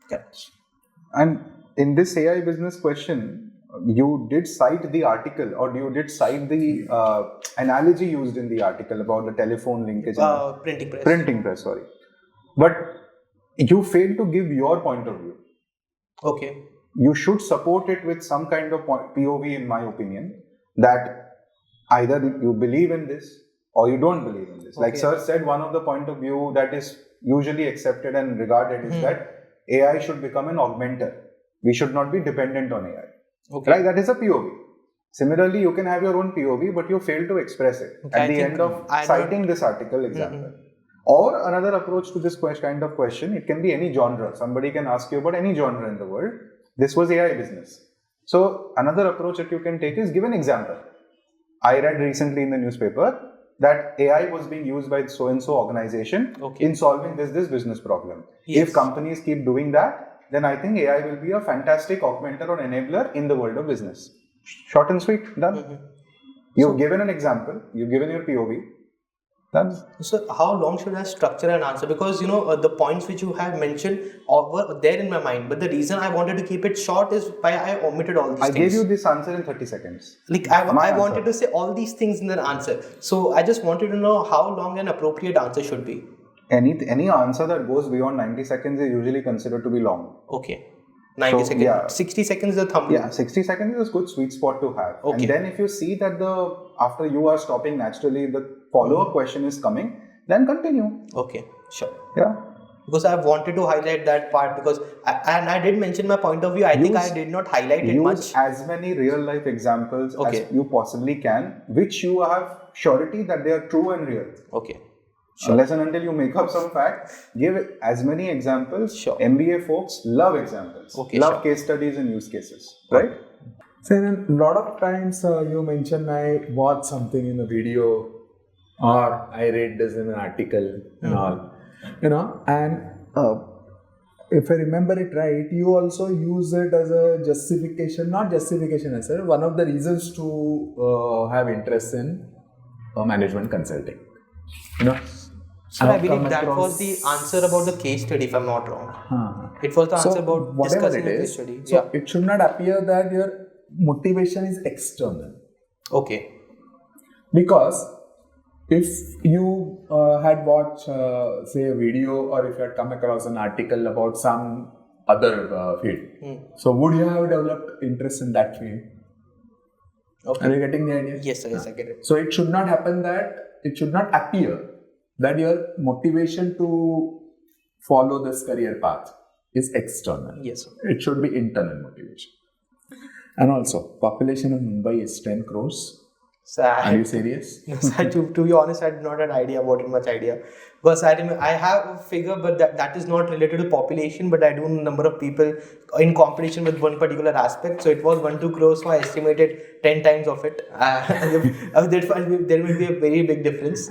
Speaker 2: Correct.
Speaker 1: And in this AI business question, you did cite the article, or you did cite the analogy used in the article about the telephone linkage.
Speaker 2: Printing press.
Speaker 1: Printing press, sorry. But you failed to give your point of view.
Speaker 2: Okay.
Speaker 1: You should support it with some kind of POV, in my opinion, that either you believe in this or you don't believe in this. Okay. Like Sir said, one of the point of view that is usually accepted and regarded is that AI should become an augmenter. We should not be dependent on AI. Okay. Right? That is a POV. Similarly, you can have your own POV, but you fail to express it at the end of citing this article example. Or another approach to this kind of question, it can be any genre. Somebody can ask you about any genre in the world. This was AI business. So another approach that you can take is give an example. I read recently in the newspaper that AI was being used by so-and-so organization in solving this business problem. Yes. If companies keep doing that, then I think AI will be a fantastic augmenter or enabler in the world of business. Short and sweet, done. You've given an example, you've given your POV, done.
Speaker 2: So how long should I structure an answer? Because the points which you have mentioned were there in my mind, but the reason I wanted to keep it short is why I omitted all these things.
Speaker 1: I gave you this answer in 30 seconds.
Speaker 2: Like I wanted to say all these things in the answer. So I just wanted to know how long an appropriate answer should be.
Speaker 1: Any answer that goes beyond 90 seconds is usually considered to be long.
Speaker 2: Okay. 90 seconds. Yeah. 60 seconds is a thumb.
Speaker 1: Yeah, 60 seconds is a good sweet spot to have. Okay. And then if you see that after you are stopping naturally, the follow-up question is coming, then continue.
Speaker 2: Okay, sure.
Speaker 1: Yeah.
Speaker 2: Because I wanted to highlight that part because I did mention my point of view. I think I did not highlight it much.
Speaker 1: Use as many real life examples as you possibly can, which you have surety that they are true and real.
Speaker 2: Okay.
Speaker 1: Sure. Unless and until you make up some fact, give as many examples.
Speaker 2: Sure.
Speaker 1: MBA folks love examples. Love case studies and use cases. Right?
Speaker 3: So then a lot of times you mention I watched something in a video or I read this in an article and all. And if I remember it right, you also use it as a justification, not justification as one of the reasons to have interest in management consulting.
Speaker 2: So I believe that was the answer about the case study, if I'm not wrong. It was the answer about discussing the case study.
Speaker 3: So it should not appear that your motivation is external.
Speaker 2: Okay.
Speaker 3: Because if you had watched, say, a video or if you had come across an article about some other field, so would you have developed interest in that field?
Speaker 2: Okay.
Speaker 3: Are you getting the idea?
Speaker 2: Yes, I get it.
Speaker 3: So it should not happen it should not appear that your motivation to follow this career path is external.
Speaker 2: Yes.
Speaker 3: It should be internal motivation. And also, population of Mumbai is 10 crores.
Speaker 2: So
Speaker 3: are you serious?
Speaker 2: No, sir, to be honest, I did not have much idea. Because I have a figure, but that is not related to population, but I do number of people in competition with one particular aspect. So it was 1-2 crores, so I estimated 10 times of it. There will be a very big difference.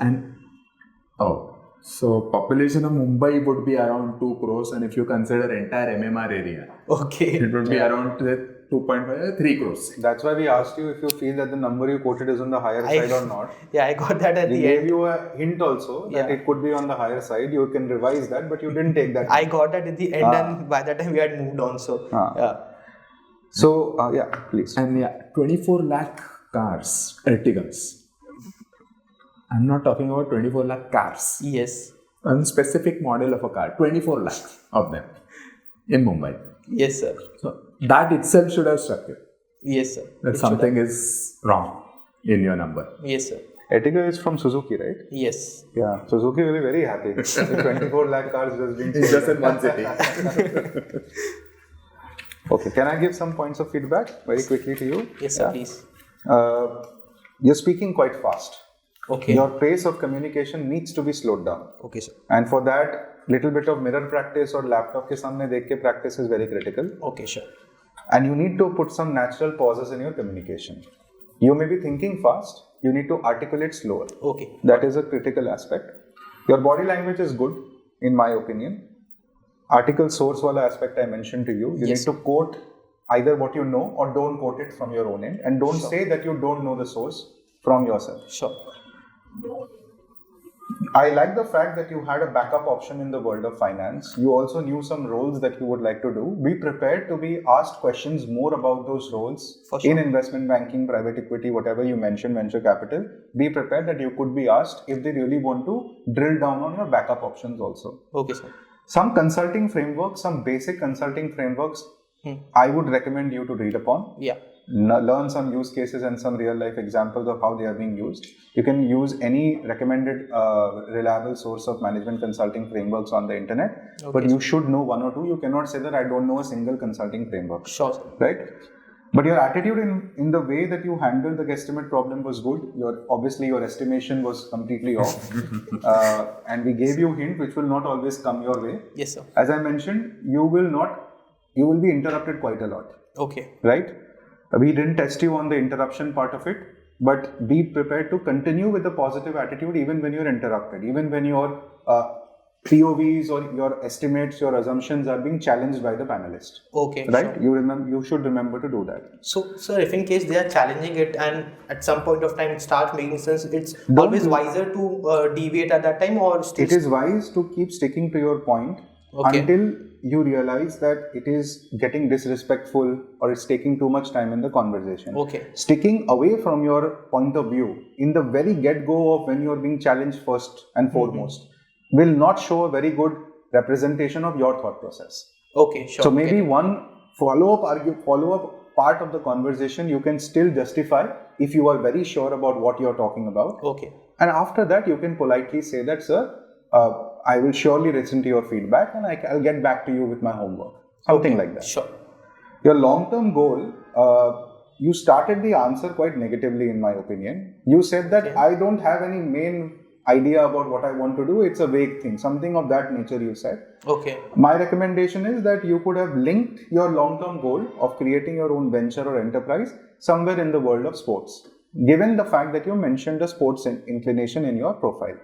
Speaker 3: So population of Mumbai would be around 2 crores, and if you consider entire MMR area, it would be around 2.5, 3 crores.
Speaker 1: That's why we asked you if you feel that the number you quoted is on the higher side or not.
Speaker 2: Yeah, I got that at the end.
Speaker 1: We gave you a hint also that it could be on the higher side. You can revise that, but you didn't take that.
Speaker 2: I got that at the end, and by that time we had moved on. So,
Speaker 1: So, please.
Speaker 3: And 24 lakh cars, Ertigas. I'm not talking about 24 lakh cars.
Speaker 2: Yes.
Speaker 3: One specific model of a car, 24 lakh of them in Mumbai.
Speaker 2: Yes, sir.
Speaker 3: So that itself should have struck you.
Speaker 2: Yes, sir.
Speaker 3: That something is wrong in your number.
Speaker 2: Yes, sir.
Speaker 1: Ertiga is from Suzuki, right?
Speaker 2: Yes.
Speaker 1: Yeah, Suzuki will be very happy. With 24 lakh cars just being sold.
Speaker 3: Just in one city.
Speaker 1: Okay, can I give some points of feedback very quickly to you?
Speaker 2: Yes, sir, please.
Speaker 1: You're speaking quite fast.
Speaker 2: Okay.
Speaker 1: Your pace of communication needs to be slowed down.
Speaker 2: Okay, sir.
Speaker 1: And for that, little bit of mirror practice or laptop ke samne dekh ke practice is very critical.
Speaker 2: Okay, sure.
Speaker 1: And you need to put some natural pauses in your communication. You may be thinking fast, you need to articulate slower.
Speaker 2: Okay.
Speaker 1: That is a critical aspect. Your body language is good, in my opinion. Article source wala aspect I mentioned to you. You
Speaker 2: Yes.
Speaker 1: need to quote either what you know or don't quote it from your own end. And don't say that you don't know the source from yourself.
Speaker 2: Sure.
Speaker 1: I like the fact that you had a backup option in the world of finance. You also knew some roles that you would like to do. Be prepared to be asked questions more about those roles in investment banking, private equity, whatever you mentioned, venture capital. Be prepared that you could be asked if they really want to drill down on your backup options also.
Speaker 2: Okay, sir.
Speaker 1: Some consulting frameworks, some basic consulting frameworks, I would recommend you to read upon.
Speaker 2: Yeah.
Speaker 1: Learn some use cases and some real life examples of how they are being used. You can use any recommended reliable source of management consulting frameworks on the internet, but you should know one or two. You cannot say that I don't know a single consulting framework.
Speaker 2: Sure, sir.
Speaker 1: Right? But your attitude in the way that you handled the guesstimate problem was good. Obviously your estimation was completely off. And we gave you hint which will not always come your way.
Speaker 2: Yes, sir.
Speaker 1: As I mentioned, you will be interrupted quite a lot.
Speaker 2: Okay.
Speaker 1: Right? We didn't test you on the interruption part of it, but be prepared to continue with the positive attitude even when you're interrupted, even when your POVs or your estimates, your assumptions are being challenged by the panelist.
Speaker 2: Okay.
Speaker 1: Right?
Speaker 2: Sure.
Speaker 1: You should remember to do that.
Speaker 2: So, sir, if in case they are challenging it and at some point of time it starts making sense, it's always wiser to deviate at that time or still...
Speaker 1: It is wise to keep sticking to your point until you realize that it is getting disrespectful or it's taking too much time in the conversation.
Speaker 2: Okay.
Speaker 1: Sticking away from your point of view in the very get-go of when you're being challenged first and foremost will not show a very good representation of your thought process.
Speaker 2: Okay, sure.
Speaker 1: So maybe one follow-up part of the conversation you can still justify if you are very sure about what you're talking about.
Speaker 2: Okay.
Speaker 1: And after that you can politely say that, sir, I will surely listen to your feedback and I'll get back to you with my homework. Something like that.
Speaker 2: Sure.
Speaker 1: Your long-term goal, you started the answer quite negatively in my opinion. You said that I don't have any main idea about what I want to do. It's a vague thing. Something of that nature you said.
Speaker 2: Okay.
Speaker 1: My recommendation is that you could have linked your long-term goal of creating your own venture or enterprise somewhere in the world of sports, given the fact that you mentioned a sports inclination in your profile.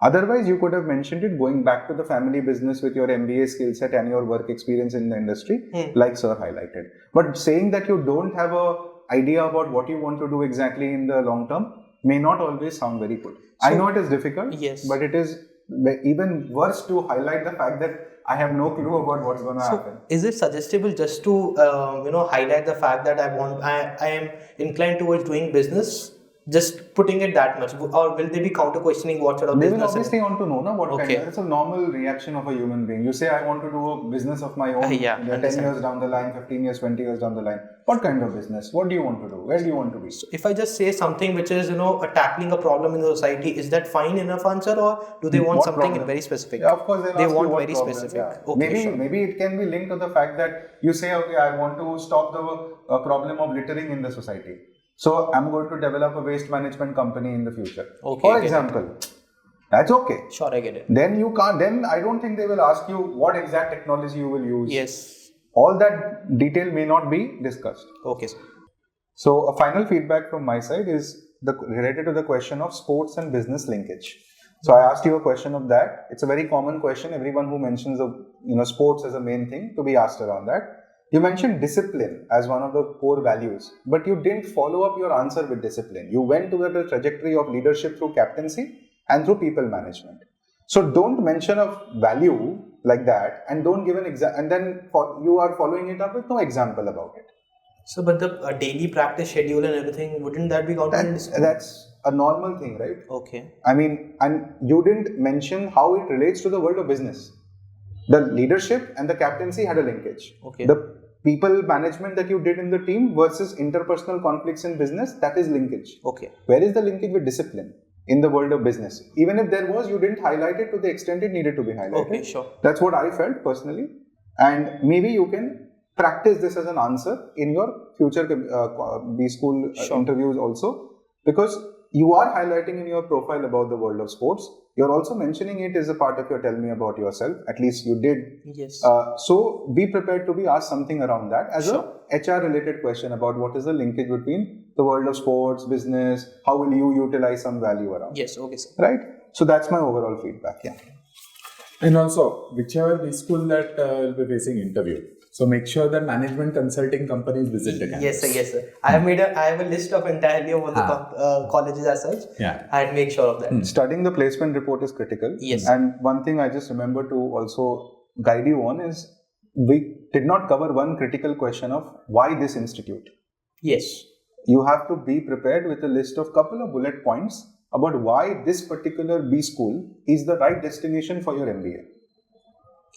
Speaker 1: Otherwise, you could have mentioned it going back to the family business with your MBA skill set and your work experience in the industry, like sir highlighted. But saying that you don't have an idea about what you want to do exactly in the long term may not always sound very good. So, I know it is difficult, but it is even worse to highlight the fact that I have no clue about what's going to happen.
Speaker 2: Is it suggestible just to highlight the fact that I am inclined towards doing business? Just putting it that much, or will they be counter questioning what sort of business?
Speaker 1: They will obviously want to know what kind of. It's a normal reaction of a human being. You say, I want to do a business of my own 10 years down the line, 15 years, 20 years down the line. What kind of business? What do you want to do? Where do you want to be?
Speaker 2: So if I just say something which is, tackling a problem in the society, is that fine enough answer, or do they want something very specific?
Speaker 1: Yeah, of course,
Speaker 2: they want very specific.
Speaker 1: Yeah. Okay, maybe it can be linked to the fact that you say, okay, I want to stop the problem of littering in the society. So I'm going to develop a waste management company in the future. Okay, for example, that's okay.
Speaker 2: Sure, I get it.
Speaker 1: Then you can't. Then I don't think they will ask you what exact technology you will use.
Speaker 2: Yes.
Speaker 1: All that detail may not be discussed.
Speaker 2: Okay, sir.
Speaker 1: So a final feedback from my side is related to the question of sports and business linkage. So I asked you a question of that. It's a very common question. Everyone who mentions sports as a main thing to be asked around that. You mentioned discipline as one of the core values, but you didn't follow up your answer with discipline. You went to the trajectory of leadership through captaincy and through people management. So don't mention a value like that and don't give an example, and then you are following it up with no example about it.
Speaker 2: So, but the daily practice schedule and everything, wouldn't that be counted?
Speaker 1: That's a normal thing, right?
Speaker 2: Okay.
Speaker 1: I mean, and you didn't mention how it relates to the world of business. The leadership and the captaincy had a linkage.
Speaker 2: Okay.
Speaker 1: The people management that you did in the team versus interpersonal conflicts in business, that is linkage.
Speaker 2: Okay.
Speaker 1: Where is the linkage with discipline? in the world of business. Even if there was, you didn't highlight it to the extent it needed to be highlighted.
Speaker 2: Okay, sure.
Speaker 1: That's what I felt personally. And maybe you can practice this as an answer in your future B school interviews also, because you are highlighting in your profile about the world of sports. You're also mentioning it as a part of your tell me about yourself. At least you did.
Speaker 2: Yes.
Speaker 1: So be prepared to be asked something around that as a HR related question about what is the linkage between the world of sports, business, how will you utilize some value around.
Speaker 2: Yes, okay, sir.
Speaker 1: Right? So that's my overall feedback. Yeah.
Speaker 3: And also, whichever B school that will be facing interview, so make sure that management consulting companies visit the campus.
Speaker 2: Yes, sir. Yes, sir. I have a list of entirely of all the colleges as such.
Speaker 3: Yeah.
Speaker 2: I'd make sure of that.
Speaker 1: Studying the placement report is critical.
Speaker 2: Yes.
Speaker 1: And one thing I just remember to also guide you on is we did not cover one critical question of why this institute.
Speaker 2: Yes.
Speaker 1: You have to be prepared with a list of couple of bullet points about why this particular B school is the right destination for your MBA.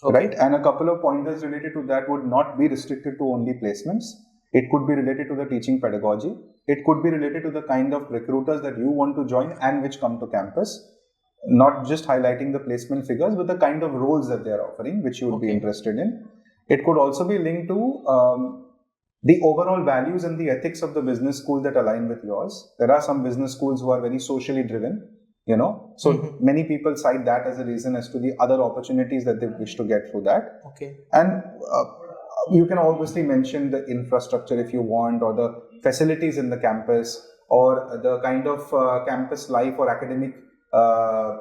Speaker 1: Okay. Right? And a couple of pointers related to that would not be restricted to only placements. It could be related to the teaching pedagogy. It could be related to the kind of recruiters that you want to join and which come to campus. Not just highlighting the placement figures, but the kind of roles that they are offering, which you would be interested in. It could also be linked to the overall values and the ethics of the business school that align with yours. There are some business schools who are very socially driven, so many people cite that as a reason as to the other opportunities that they wish to get through that.
Speaker 2: Okay.
Speaker 1: And you can obviously mention the infrastructure if you want, or the facilities in the campus, or the kind of campus life or academic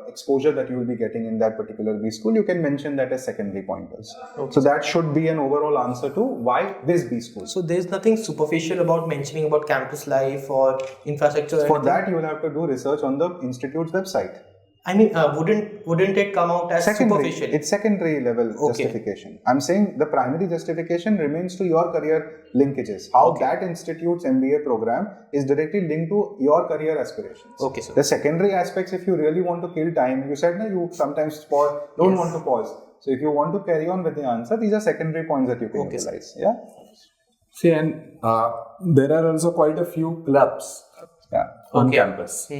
Speaker 1: exposure that you will be getting in that particular B school. You can mention that as secondary pointers. Okay. So that should be an overall answer to why this B school.
Speaker 2: So there's nothing superficial about mentioning about campus life or infrastructure.
Speaker 1: For that, you will have to do research on the institute's website.
Speaker 2: I mean, wouldn't it come out as superficial?
Speaker 1: It's secondary level justification. I'm saying the primary justification remains to your career linkages. How that institute's MBA program is directly linked to your career aspirations.
Speaker 2: Okay, sir.
Speaker 1: The secondary aspects, if you really want to kill time, you said you sometimes don't want to pause. So if you want to carry on with the answer, these are secondary points that you can utilize. Yeah.
Speaker 3: See, and there are also quite a few clubs. On campus.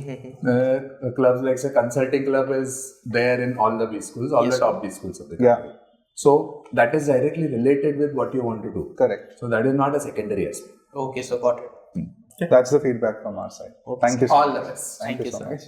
Speaker 3: Clubs like say consulting club is there in all the B schools, all the top B schools of the country. So that is directly related with what you want to do.
Speaker 1: Correct.
Speaker 3: So that is not a secondary aspect.
Speaker 2: Okay, so got it.
Speaker 1: That's the feedback from our side.
Speaker 2: Okay,
Speaker 1: Thank you.
Speaker 3: All the best.
Speaker 1: Thank you so much.